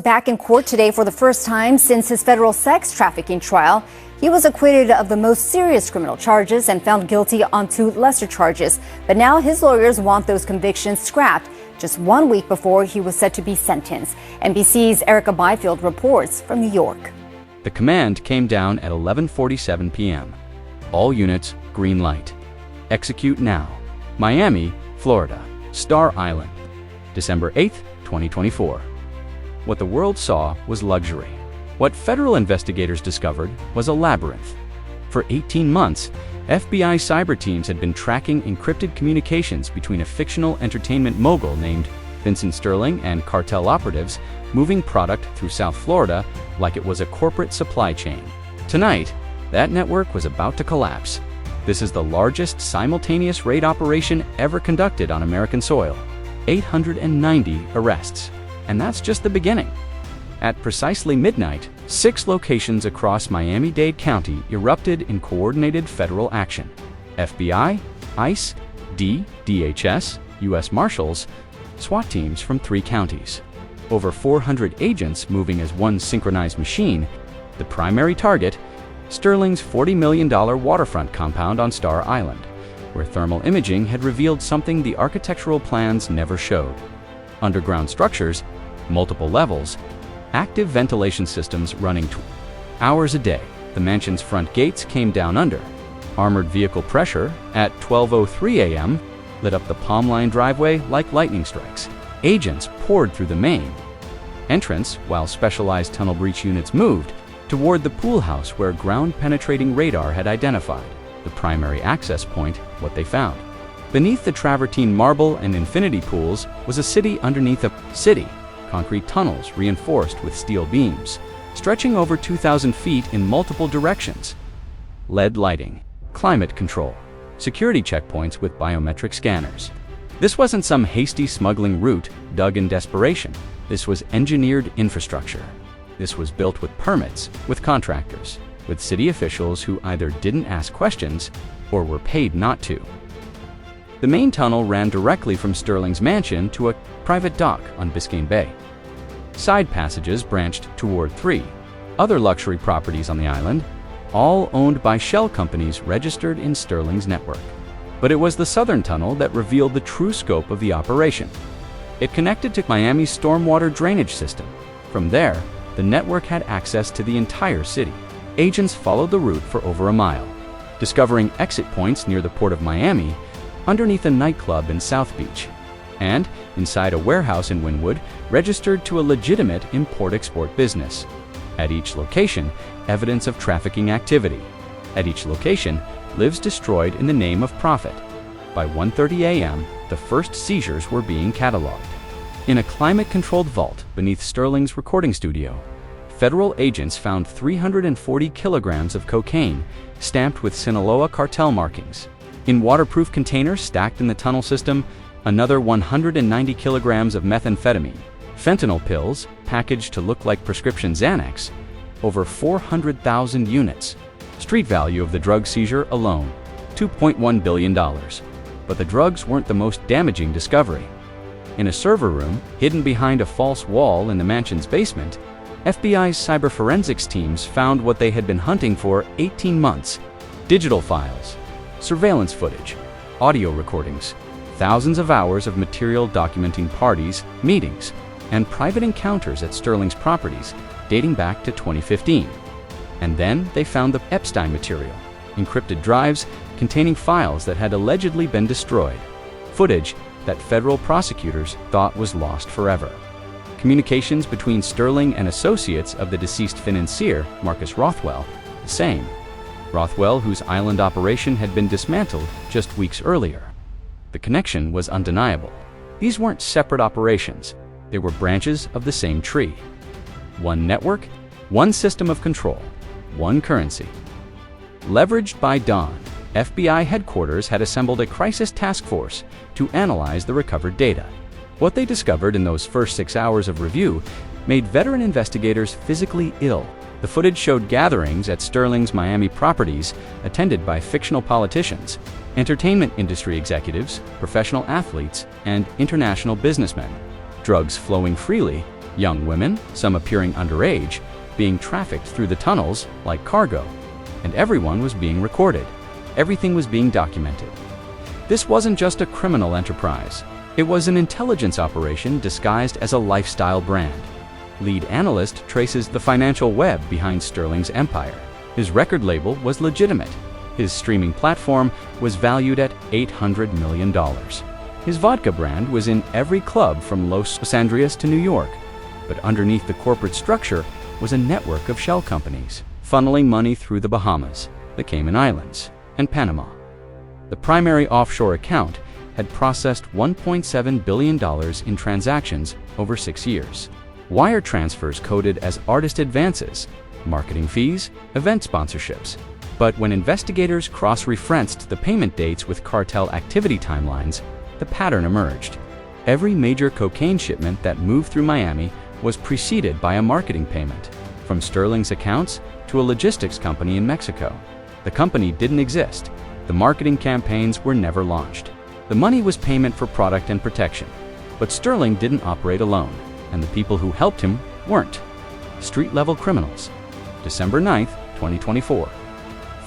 Back in court today for the first time since his federal sex trafficking trial. He was acquitted of the most serious criminal charges and found guilty on 2 lesser charges. But now his lawyers want those convictions scrapped just 1 week before he was set to be sentenced. NBC's Erica Byfield reports from New York. The command came down at 11:47 p.m. All units, green light. Execute now. Miami, Florida, Star Island, December 8, 2024. What the world saw was luxury. What federal investigators discovered was a labyrinth. For 18 months, FBI cyber teams had been tracking encrypted communications between a fictional entertainment mogul named Vincent Sterling and cartel operatives moving product through South Florida like it was a corporate supply chain. Tonight, that network was about to collapse. This is the largest simultaneous raid operation ever conducted on American soil. 890 arrests. And that's just the beginning. At precisely midnight, 6 locations across Miami-Dade County erupted in coordinated federal action. FBI, ICE, DHS, U.S. Marshals, SWAT teams from 3 counties. Over 400 agents moving as one synchronized machine. The primary target, Sterling's $40 million waterfront compound on Star Island, where thermal imaging had revealed something the architectural plans never showed. Underground structures, multiple levels, active ventilation systems running hours a day. The mansion's front gates came down under. Armored vehicle pressure at 12:03 a.m. lit up the Palm Line driveway like lightning strikes. Agents poured through the main entrance while specialized tunnel breach units moved toward the pool house where ground-penetrating radar had identified the primary access point. What they found beneath the travertine marble and infinity pools was a city underneath a city. Concrete tunnels reinforced with steel beams, stretching over 2,000 feet in multiple directions. LED lighting, climate control, security checkpoints with biometric scanners. This wasn't some hasty smuggling route dug in desperation. This was engineered infrastructure. This was built with permits, with contractors, with city officials who either didn't ask questions or were paid not to. The main tunnel ran directly from Sterling's mansion to a private dock on Biscayne Bay. Side passages branched toward 3 other luxury properties on the island, all owned by shell companies registered in Sterling's network. But it was the southern tunnel that revealed the true scope of the operation. It connected to Miami's stormwater drainage system. From there, the network had access to the entire city. Agents followed the route for over a mile, discovering exit points near the Port of Miami, underneath a nightclub in South Beach, and inside a warehouse in Wynwood registered to a legitimate import-export business. At each location, evidence of trafficking activity. At each location, lives destroyed in the name of profit. By 1:30 a.m., the first seizures were being cataloged. In a climate-controlled vault beneath Sterling's recording studio, federal agents found 340 kilograms of cocaine stamped with Sinaloa cartel markings. In waterproof containers stacked in the tunnel system, another 190 kilograms of methamphetamine. Fentanyl pills, packaged to look like prescription Xanax, over 400,000 units. Street value of the drug seizure alone, $2.1 billion. But the drugs weren't the most damaging discovery. In a server room, hidden behind a false wall in the mansion's basement, FBI's cyber forensics teams found what they had been hunting for 18 months. Digital files, surveillance footage, audio recordings, thousands of hours of material documenting parties, meetings, and private encounters at Sterling's properties dating back to 2015. And then they found the Epstein material, encrypted drives containing files that had allegedly been destroyed, footage that federal prosecutors thought was lost forever. Communications between Sterling and associates of the deceased financier, Marcus Rothwell, the same. Rothwell, whose island operation had been dismantled just weeks earlier. The connection was undeniable. These weren't separate operations. They were branches of the same tree. One network, one system of control, one currency. Leveraged by Dawn, FBI headquarters had assembled a crisis task force to analyze the recovered data. What they discovered in those first 6 hours of review made veteran investigators physically ill. The footage showed gatherings at Sterling's Miami properties attended by fictional politicians, entertainment industry executives, professional athletes, and international businessmen. Drugs flowing freely, Young women, some appearing underage, being trafficked through the tunnels like cargo, and everyone was being recorded. Everything was being documented. This wasn't just a criminal enterprise. It was an intelligence operation disguised as a lifestyle brand. Lead analyst traces the financial web behind Sterling's empire. His record label was legitimate. His streaming platform was valued at $800 million. His vodka brand was in every club from Los Angeles to New York. But underneath the corporate structure was a network of shell companies, funneling money through the Bahamas, the Cayman Islands, and Panama. The primary offshore account had processed $1.7 billion in transactions over 6 years. Wire transfers coded as artist advances, marketing fees, event sponsorships. But when investigators cross-referenced the payment dates with cartel activity timelines, the pattern emerged. Every major cocaine shipment that moved through Miami was preceded by a marketing payment, from Sterling's accounts to a logistics company in Mexico. The company didn't exist. The marketing campaigns were never launched. The money was payment for product and protection. But Sterling didn't operate alone, and the people who helped him weren't. Street-level criminals. December 9th, 2024.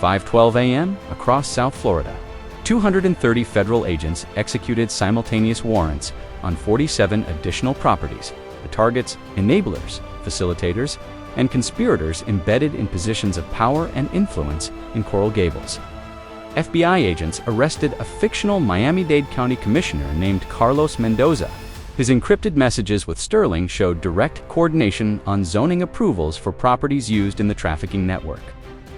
5:12 a.m. across South Florida. 230 federal agents executed simultaneous warrants on 47 additional properties. The targets, enablers, facilitators, and conspirators embedded in positions of power and influence in Coral Gables. FBI agents arrested a fictional Miami-Dade County commissioner named Carlos Mendoza. His encrypted messages with Sterling showed direct coordination on zoning approvals for properties used in the trafficking network.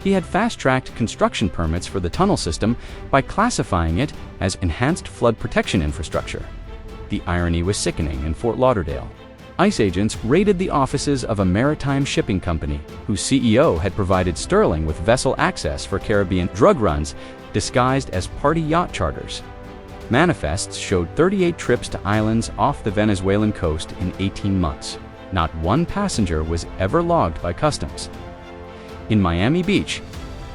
He had fast-tracked construction permits for the tunnel system by classifying it as enhanced flood protection infrastructure. The irony was sickening in Fort Lauderdale. ICE agents raided the offices of a maritime shipping company whose CEO had provided Sterling with vessel access for Caribbean drug runs disguised as party yacht charters. Manifests showed 38 trips to islands off the Venezuelan coast in 18 months. Not one passenger was ever logged by customs. In Miami Beach,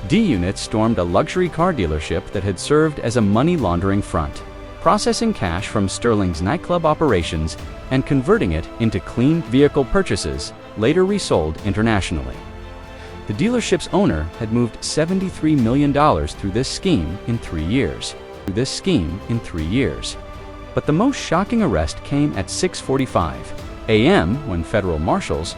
D units stormed a luxury car dealership that had served as a money laundering front, processing cash from Sterling's nightclub operations and converting it into clean vehicle purchases, later resold internationally. The dealership's owner had moved $73 million through this scheme in 3 years. But the most shocking arrest came at 6:45 a.m. when federal marshals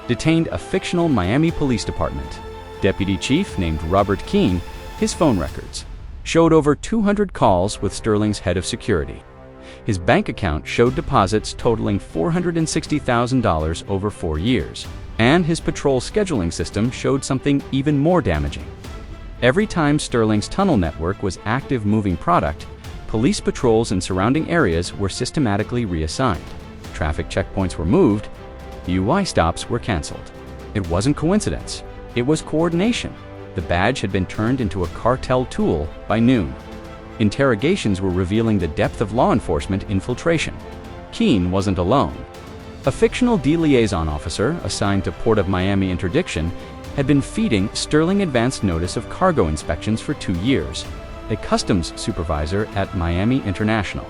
detained a fictional Miami Police Department deputy chief named Robert Keene. His phone records showed over 200 calls with Sterling's head of security. His bank account showed deposits totaling $460,000 over 4 years. And his patrol scheduling system showed something even more damaging. Every time Sterling's tunnel network was active moving product, police patrols in surrounding areas were systematically reassigned. Traffic checkpoints were moved, UI stops were canceled. It wasn't coincidence, it was coordination. The badge had been turned into a cartel tool by noon. Interrogations were revealing the depth of law enforcement infiltration. Keene wasn't alone. A fictional D-liaison officer assigned to Port of Miami interdiction had been feeding Sterling advance notice of cargo inspections for 2 years, a customs supervisor at Miami International.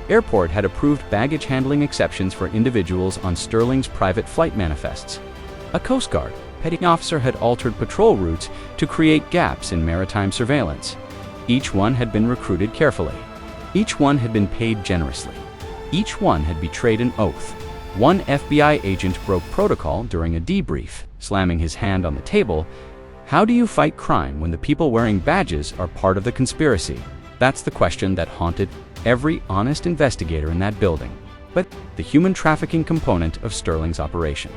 Airport had approved baggage handling exceptions for individuals on Sterling's private flight manifests. A Coast Guard petty officer had altered patrol routes to create gaps in maritime surveillance. Each one had been recruited carefully. Each one had been paid generously. Each one had betrayed an oath. One FBI agent broke protocol during a debrief, slamming his hand on the table. How do you fight crime when the people wearing badges are part of the conspiracy? That's the question that haunted every honest investigator in that building. But the human trafficking component of Sterling's operation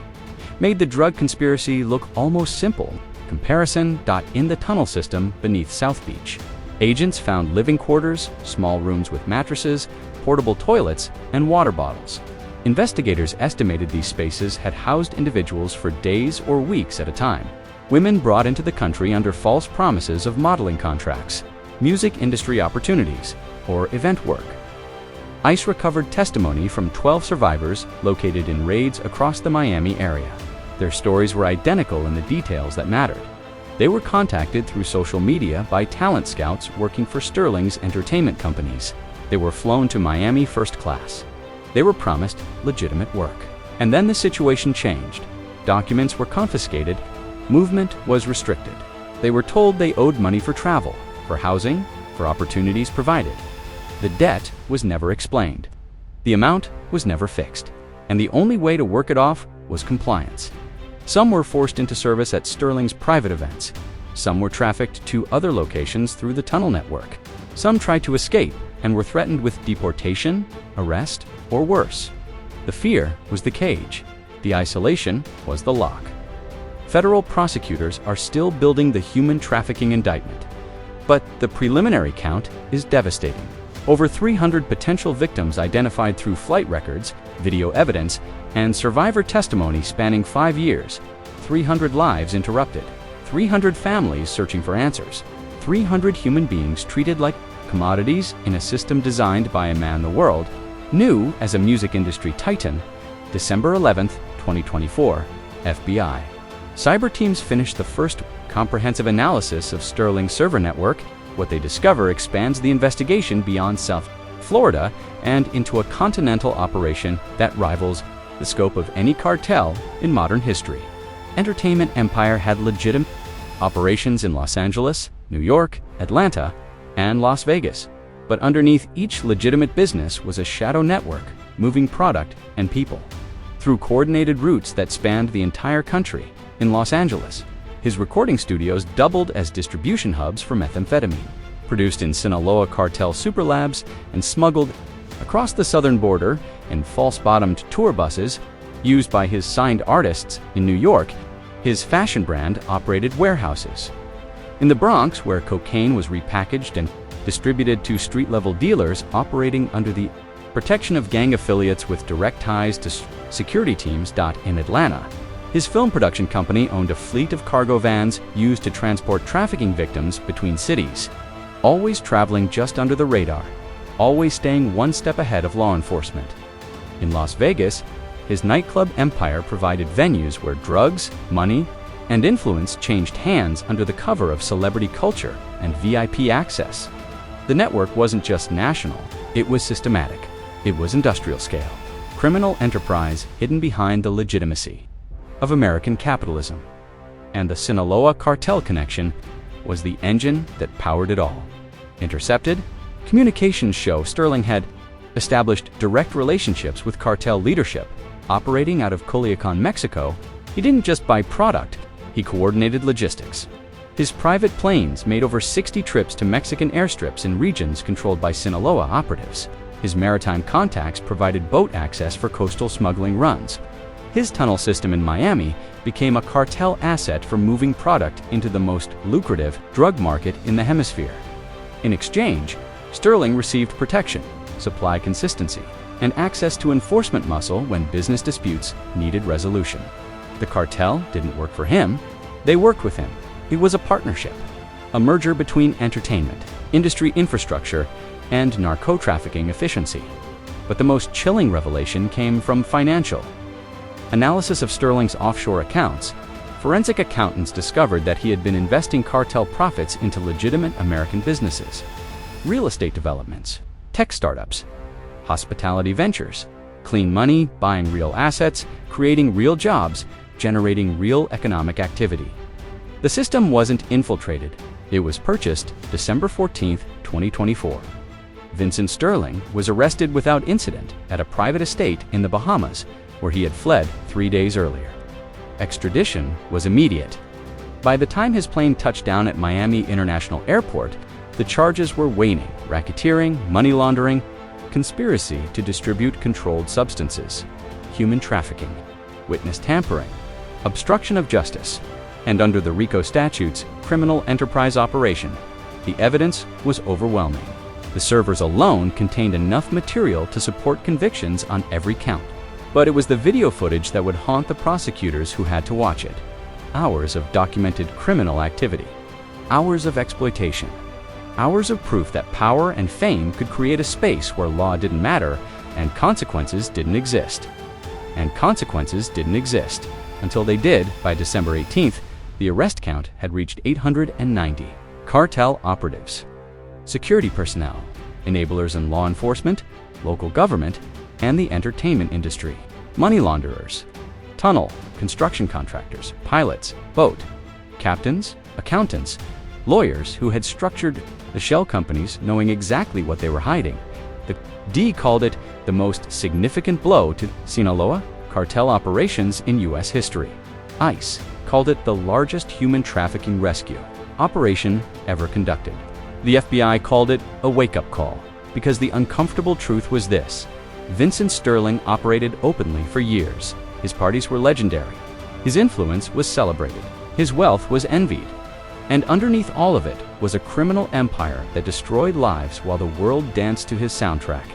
made the drug conspiracy look almost simple. Comparison. In the tunnel system beneath South Beach, agents found living quarters, small rooms with mattresses, portable toilets, and water bottles. Investigators estimated these spaces had housed individuals for days or weeks at a time. Women brought into the country under false promises of modeling contracts, music industry opportunities, or event work. ICE recovered testimony from 12 survivors located in raids across the Miami area. Their stories were identical in the details that mattered. They were contacted through social media by talent scouts working for Sterling's entertainment companies. They were flown to Miami first class. They were promised legitimate work. And then the situation changed. Documents were confiscated, movement was restricted. They were told they owed money for travel, for housing, for opportunities provided. The debt was never explained. The amount was never fixed. And the only way to work it off was compliance. Some were forced into service at Sterling's private events. Some were trafficked to other locations through the tunnel network. Some tried to escape and were threatened with deportation, arrest, or worse. The fear was the cage. The isolation was the lock. Federal prosecutors are still building the human trafficking indictment. But the preliminary count is devastating. Over 300 potential victims identified through flight records, video evidence, and survivor testimony spanning 5 years. 300 lives interrupted. 300 families searching for answers. 300 human beings treated like commodities in a system designed by a man the world knew as a music industry titan. December 11, 2024, FBI. Cyber teams finished the first comprehensive analysis of Sterling's server network. What they discover expands the investigation beyond South Florida and into a continental operation that rivals the scope of any cartel in modern history. Entertainment empire had legitimate operations in Los Angeles, New York, Atlanta, and Las Vegas. But underneath each legitimate business was a shadow network, moving product and people. Through coordinated routes that spanned the entire country, in Los Angeles, his recording studios doubled as distribution hubs for methamphetamine, produced in Sinaloa cartel superlabs and smuggled across the southern border in false-bottomed tour buses used by his signed artists in New York. His fashion brand operated warehouses. In the Bronx, where cocaine was repackaged and distributed to street-level dealers operating under the protection of gang affiliates with direct ties to security teams. In Atlanta, his film production company owned a fleet of cargo vans used to transport trafficking victims between cities, always traveling just under the radar, always staying one step ahead of law enforcement. In Las Vegas, his nightclub empire provided venues where drugs, money, and influence changed hands under the cover of celebrity culture and VIP access. The network wasn't just national, it was systematic. It was industrial scale. Criminal enterprise hidden behind the legitimacy of American capitalism. And the Sinaloa cartel connection was the engine that powered it all. Intercepted, communications show Sterling had established direct relationships with cartel leadership. Operating out of Culiacan, Mexico, he didn't just buy product, he coordinated logistics. His private planes made over 60 trips to Mexican airstrips in regions controlled by Sinaloa operatives. His maritime contacts provided boat access for coastal smuggling runs. His tunnel system in Miami became a cartel asset for moving product into the most lucrative drug market in the hemisphere. In exchange, Sterling received protection, supply consistency, and access to enforcement muscle when business disputes needed resolution. The cartel didn't work for him, they worked with him. It was a partnership, a merger between entertainment, industry infrastructure, and narco-trafficking efficiency. But the most chilling revelation came from financial analysis of Sterling's offshore accounts. Forensic accountants discovered that he had been investing cartel profits into legitimate American businesses, real estate developments, tech startups, hospitality ventures, clean money, buying real assets, creating real jobs, generating real economic activity. The system wasn't infiltrated. It was purchased December 14, 2024. Vincent Sterling was arrested without incident at a private estate in the Bahamas, where he had fled 3 days earlier. Extradition was immediate. By the time his plane touched down at Miami International Airport, the charges were waning: racketeering, money laundering, conspiracy to distribute controlled substances, human trafficking, witness tampering, obstruction of justice, and under the RICO statutes, criminal enterprise operation. The evidence was overwhelming. The servers alone contained enough material to support convictions on every count. But it was the video footage that would haunt the prosecutors who had to watch it. Hours of documented criminal activity. Hours of exploitation. Hours of proof that power and fame could create a space where law didn't matter and consequences didn't exist. And consequences didn't exist. Until they did. By December 18th, the arrest count had reached 890. Cartel operatives, security personnel, enablers in law enforcement, local government, and the entertainment industry. money launderers, tunnel, construction contractors, pilots, boat, captains, accountants, lawyers who had structured the shell companies knowing exactly what they were hiding. The D called it the most significant blow to Sinaloa cartel operations in U.S. history. ICE called it the largest human trafficking rescue operation ever conducted. The FBI called it a wake-up call because the uncomfortable truth was this: Vincent Sterling operated openly for years. His parties were legendary. His influence was celebrated. His wealth was envied. And underneath all of it was a criminal empire that destroyed lives while the world danced to his soundtrack.